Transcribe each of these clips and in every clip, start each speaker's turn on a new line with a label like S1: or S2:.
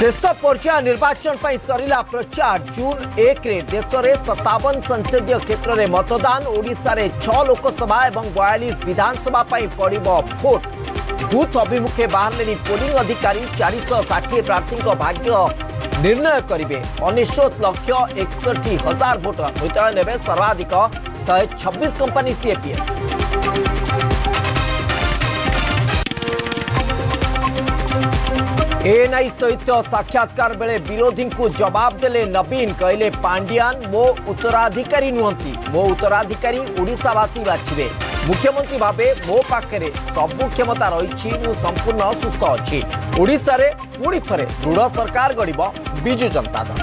S1: शेष पर्याय निर्वाचन पर सरिला प्रचार जून 1 रे देश में 57 संसदीय क्षेत्र में मतदान ओडिशा रे 6 लोकसभा और 42 विधानसभा पड़ भोट बूथ अभिमुखे बाहर पोलिंग अधिकारी 460 प्रार्थी भाग्य निर्णय करेंगे 19,61,000 भोट मुतयन ने सर्वाधिक 126 कंपनी सीएपीएफ। एएनआई सहित साक्षात्कार बेले विरोधी को जवाब देले नवीन कहले पांड्यान मो उत्तराधिकारी नुहंती मो उत्तराधिकारी ओडिशावासी बाछिबे मुख्यमंत्री भावे मो पाखे सबु क्षमता रही संपूर्ण सुस्थ अच्छी ओडिशा रे पुणी थरे दृढ़ सरकार गढ़ बिजु जनता दल।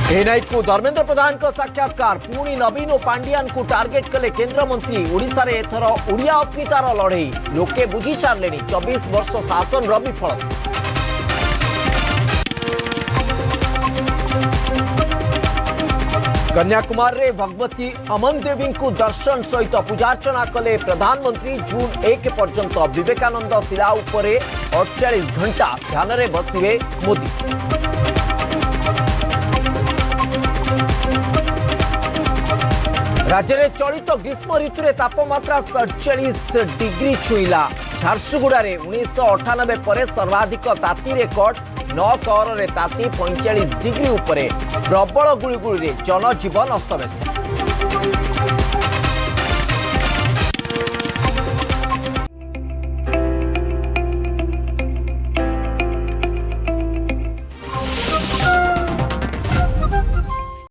S1: एएनआई को धर्मेंद्र प्रधान का साक्षात्कार पुणी नवीन और पांड्यान को टार्गेट कले केंद्र मंत्री ओडिशा रे एथर ओडिया अस्मितार लड़ई लोके बुझी सारे 24 वर्ष शासन विफल। कन्याकुमारी रे भगवती अमन देवी को दर्शन सहित पूजार्चना कले प्रधानमंत्री जून 1 पर्यंत विवेकानंद शिला उपरे 48 घंटा ध्यान रे बसिवे मोदी। राज्य में चलित ग्रीष्म ऋतु में तापमात्रा 47 डिग्री छुईला झारसुगुड़ा 1998 पर सर्वाधिक ताती रेकर्ड 9 सहर में ताती 45 डिग्री उपरे प्रबल गुळुगुळी जनजीवन अस्तव्यस्त।